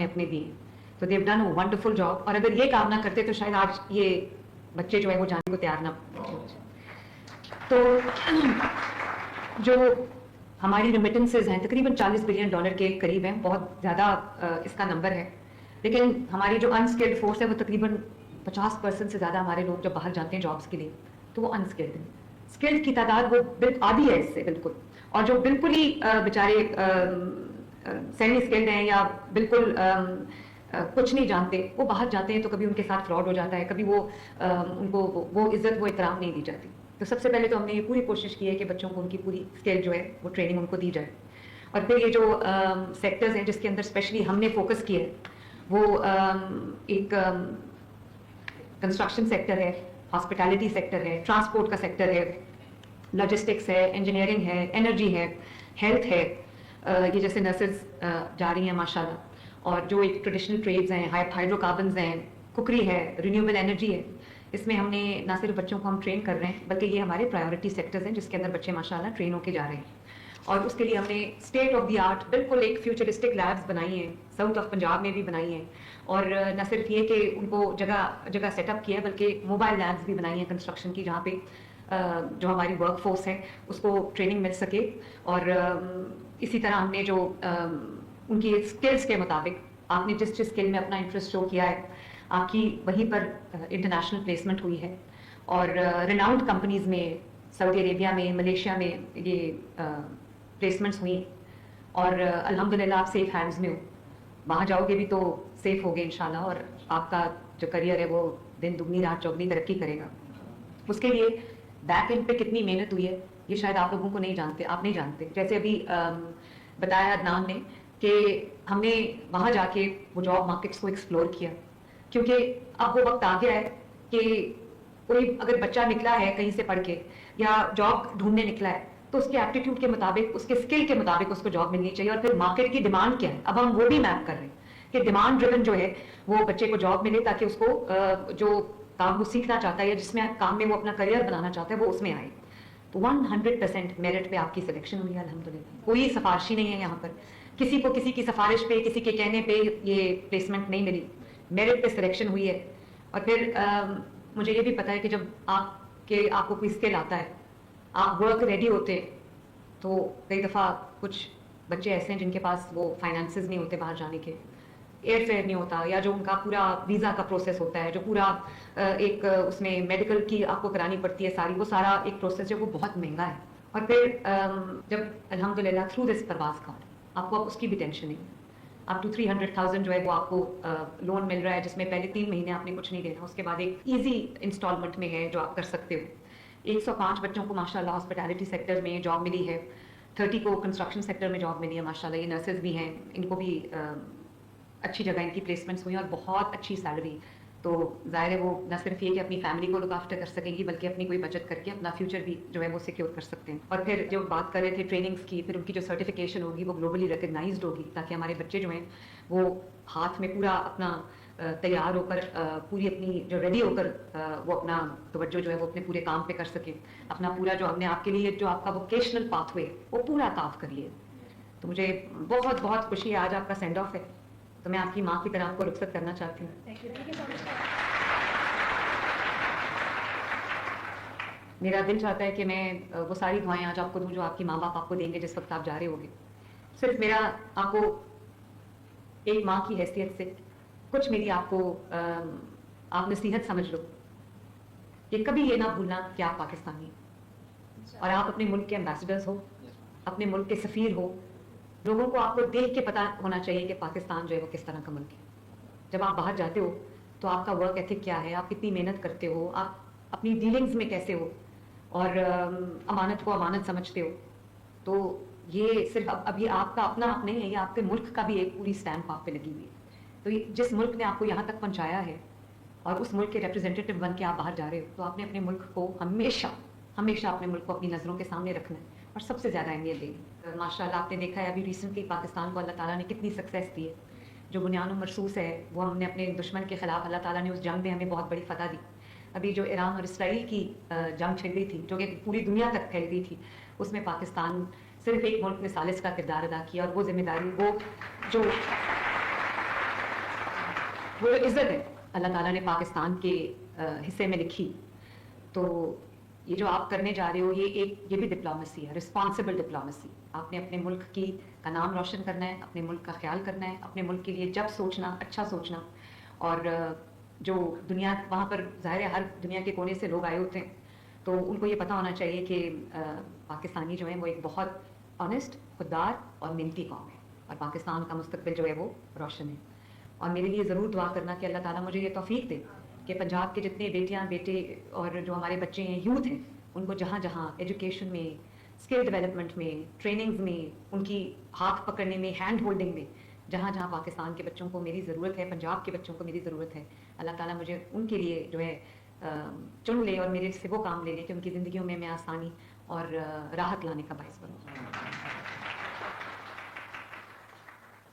نے اپنے دیے. تو دیو ڈن اے ونڈرفل جاب. اور اگر یہ کام نہ کرتے تو شاید آج یہ بچے جو ہے وہ جانے کو تیار نہ. تو جو ہماری ریمیٹنسز ہیں تقریباً $40 بلین کے قریب ہیں, بہت زیادہ اس کا نمبر ہے. لیکن ہماری جو انسکلڈ فورس ہے وہ تقریباً 50% سے زیادہ ہمارے لوگ جب باہر جاتے ہیں جابس کے لیے تو وہ انسکلڈ ہیں. اسکلڈ کی تعداد وہ آدھی ہے اس سے بالکل. اور جو بالکل ہی بیچارے سیمی اسکلڈ ہیں یا بالکل کچھ نہیں جانتے, وہ باہر جاتے ہیں تو کبھی ان کے ساتھ فراڈ ہو جاتا ہے, کبھی وہ ان کو وہ عزت وہ احترام نہیں دی جاتی. تو سب سے پہلے تو ہم نے یہ پوری کوشش کی ہے کہ بچوں کو ان کی پوری اسکل جو ہے وہ ٹریننگ ان کو دی جائے. اور پھر یہ جو سیکٹرز ہیں جس کے اندر اسپیشلی ہم نے فوکس کیا ہے وہ ایک کنسٹرکشن سیکٹر ہے, ہاسپٹیلٹی سیکٹر ہے, ٹرانسپورٹ کا سیکٹر ہے, لاجسٹکس ہے, انجینئرنگ ہے, انرجی ہے, ہیلتھ ہے. یہ جیسے نرسز جا رہی ہیں ماشاء اللہ, اور جو ایک ٹریڈیشنل ٹریڈز ہیں, ہائیڈرو کاربنز ہیں, کوکری ہے, رینیوبل انرجی ہے. اس میں ہم نے نہ صرف بچوں کو ہم ٹرین کر رہے ہیں بلکہ یہ ہمارے پرائیورٹی سیکٹرز ہیں جس کے اندر بچے ماشاء اللہ ٹرین ہو کے جا رہے ہیں. اور اس کے لیے ہم نے اسٹیٹ آف دی آرٹ بالکل ایک فیوچرسٹک لیبس بنائی ہیں, ساؤتھ آف پنجاب میں بھی بنائی ہیں. اور نہ صرف یہ کہ ان کو جگہ سیٹ اپ کیا ہے بلکہ موبائل لیبس بھی بنائی ہیں کنسٹرکشن کی, جہاں پہ جو ہماری ورک فورس ہے اس کو ٹریننگ مل سکے. اور اسی طرح ہم نے جو ان کی اسکلس کے مطابق آپ نے جس اسکل میں اپنا انٹرسٹ شو کیا ہے آپ کی وہیں پر انٹرنیشنل پلیسمنٹ ہوئی ہے. اور ریناؤنڈ کمپنیز میں سعودی عربیہ میں, ملیشیا میں یہ پلیسمنٹس ہوئی. اور الحمدللہ آپ سیف ہینڈز میں ہو, وہاں جاؤ گے بھی تو سیف ہوگے انشاءاللہ, اور آپ کا جو کریئر ہے وہ دن دگنی رات چوگنی ترقی کرے گا. اس کے لیے بیک اینڈ پہ کتنی محنت ہوئی ہے یہ شاید آپ لوگوں کو نہیں جانتے, آپ نہیں جانتے. جیسے ابھی بتایا عدنان نے کہ ہم نے وہاں جا کے وہ جاب مارکیٹس کو ایکسپلور کیا, کیونکہ اب وہ وقت آ گیا ہے کہ کوئی اگر بچہ نکلا ہے کہیں سے پڑھ کے یا جاب ڈھونڈنے نکلا ہے تو اس کے ایپٹیٹیوڈ کے مطابق, اس کے اسکل کے مطابق اس کو جاب ملنی چاہیے. اور پھر مارکیٹ کی ڈیمانڈ کیا ہے, اب ہم وہ بھی میپ کر رہے ہیں کہ ڈیمانڈ ڈریون جو ہے وہ بچے کو جاب ملے تاکہ اس کو جو کام وہ سیکھنا چاہتا ہے یا جس میں کام میں وہ اپنا کریئر بنانا چاہتا ہے وہ اس میں آئے. تو 100% میرٹ پہ آپ کی سلیکشن ہوئی ہے الحمدللہ. کوئی سفارشی نہیں ہے یہاں پر, کسی کو کسی کی سفارش پہ کسی کے کہنے پہ یہ پلیسمنٹ نہیں ملی, میرٹ پہ سلیکشن ہوئی ہے. اور پھر مجھے یہ بھی پتا ہے کہ جب آپ کو کوئی اسکل آتا ہے, آپ ورک ریڈی ہوتے, تو کئی دفعہ کچھ بچے ایسے ہیں جن کے پاس وہ فائنانسز نہیں ہوتے باہر جانے کے, ایئر فیئر نہیں ہوتا, یا جو ان کا پورا ویزا کا پروسیس ہوتا ہے, جو پورا ایک اس میں میڈیکل کی آپ کو کرانی پڑتی ہے ساری, وہ سارا ایک پروسیس جو وہ بہت مہنگا ہے. اور پھر جب الحمدللہ تھرو دس پرواز کارڈ آپ کو اب اس کی بھی ٹینشن نہیں ہے. آپ 200-300,000 جو ہے وہ آپ کو لون مل رہا ہے جس میں پہلے 3 مہینے آپ نے کچھ نہیں دینا, اس کے بعد ایک ایزی انسٹالمنٹ میں ہے جو آپ کر سکتے ہو. 105 بچوں کو ماشاءاللہ ہاسپٹیلٹی سیکٹر میں جاب ملی ہے, 30 کو کنسٹرکشن سیکٹر میں جاب ملی ہے ماشاءاللہ. یہ نرسز بھی ہیں, ان کو بھی اچھی جگہ ان کی پلیسمنٹس ہوئی اور بہت اچھی سیلری. تو ظاہر ہے وہ نہ صرف یہ کہ اپنی فیملی کو لک آفٹر کر سکیں گی بلکہ اپنی کوئی بچت کر کے اپنا فیوچر بھی جو ہے وہ سیکیور کر سکتے ہیں. اور پھر جو بات کر رہے تھے ٹریننگس کی, پھر ان کی جو سرٹیفکیشن ہوگی وہ گلوبلی ریکگنائزڈ ہوگی تاکہ ہمارے بچے جو ہیں وہ ہاتھ میں پورا اپنا تیار ہو کر, پوری اپنی جو ریڈی ہو کر وہ اپنا توجہ جو ہے وہ اپنے پورے کام پہ کر سکیں, اپنا پورا جو ہم نے آپ کے لیے جو آپ کا ووکیشنل پاتھ وے وہ پورا تعاف کر لیے. تو مجھے بہت بہت خوشی ہے, آج آپ کا سینڈ آف ہے, تو میں آپ کی ماں کی طرح آپ کو رخصت کرنا چاہتی ہوں. میرا دل چاہتا ہے کہ میں وہ ساری دعائیں آج آپ کو دوں جو آپ کی ماں باپ آپ کو دیں گے جس وقت آپ جا رہے ہوگے. صرف میرا آپ کو ایک ماں کی حیثیت سے کچھ میری آپ کو آپ نصیحت سمجھ لو کہ کبھی یہ نہ بھولنا کہ آپ پاکستانی ہیں اور آپ اپنے ملک کے ایمبیسڈرز ہو, اپنے ملک کے سفیر ہو. لوگوں کو آپ کو دیکھ کے پتہ ہونا چاہیے کہ پاکستان جو ہے وہ کس طرح کا ملک ہے. جب آپ باہر جاتے ہو تو آپ کا ورک ایتھک کیا ہے, آپ کتنی محنت کرتے ہو, آپ اپنی ڈیلنگز میں کیسے ہو, اور امانت کو امانت سمجھتے ہو. تو یہ صرف اب یہ آپ کا اپنا حق نہیں ہے, یہ آپ کے ملک کا بھی ایک پوری اسٹیمپ آپ پہ لگی ہوئی ہے. تو جس ملک نے آپ کو یہاں تک پہنچایا ہے اور اس ملک کے ریپرزینٹیٹیو بن کے آپ باہر جا رہے ہو, تو آپ نے اپنے ملک کو ہمیشہ اپنے ملک کو اپنی نظروں کے سامنے رکھنا ہے اور سب سے زیادہ اہمیت دینی. ماشاء اللہ آپ نے دیکھا ہے ابھی ریسنٹلی پاکستان کو اللہ تعالیٰ نے کتنی سکسیس دی ہے. جو بنیان و مرصوص ہے وہ ہم نے اپنے دشمن کے خلاف, اللہ تعالیٰ نے اس جنگ میں ہمیں بہت بڑی فتح دی. ابھی جو ایران اور اسرائیل کی جنگ چھڑ گئی تھی جو کہ پوری دنیا تک پھیل گئی تھی, اس میں پاکستان صرف ایک ملک نے ثالث کا کردار ادا کیا, اور وہ ذمہ داری وہ جو وہ عزت ہے اللہ تعالیٰ نے پاکستان کے حصے میں لکھی. تو یہ جو آپ کرنے جا رہے ہو یہ بھی ڈپلومیسی ہے, رسپانسبل ڈپلومیسی. آپ نے اپنے ملک کا نام روشن کرنا ہے, اپنے ملک کا خیال کرنا ہے, اپنے ملک کے لیے جب سوچنا, اچھا سوچنا. اور جو دنیا وہاں پر ظاہر ہے ہر دنیا کے کونے سے لوگ آئے ہوتے ہیں, تو ان کو یہ پتہ ہونا چاہیے کہ پاکستانی جو ہیں وہ ایک بہت آنیسٹ, خوددار اور محنتی قوم ہے, اور پاکستان کا مستقبل جو ہے وہ روشن ہے. اور میرے لیے ضرور دعا کرنا کہ اللہ تعالیٰ مجھے یہ توفیق دے کہ پنجاب کے جتنے بیٹیاں بیٹے اور جو ہمارے بچے ہیں, یوتھ ہیں, ان کو جہاں جہاں ایجوکیشن میں, اسکل ڈیولپمنٹ میں, ٹریننگز میں, ان کی ہاتھ پکڑنے میں, ہینڈ ہولڈنگ میں, جہاں جہاں پاکستان کے بچوں کو میری ضرورت ہے, پنجاب کے بچوں کو میری ضرورت ہے, اللہ تعالیٰ مجھے ان کے لیے جو ہے چن لے اور میرے سے وہ کام لے لے کہ ان کی زندگیوں میں آسانی اور راحت لانے کا باعث بنوں.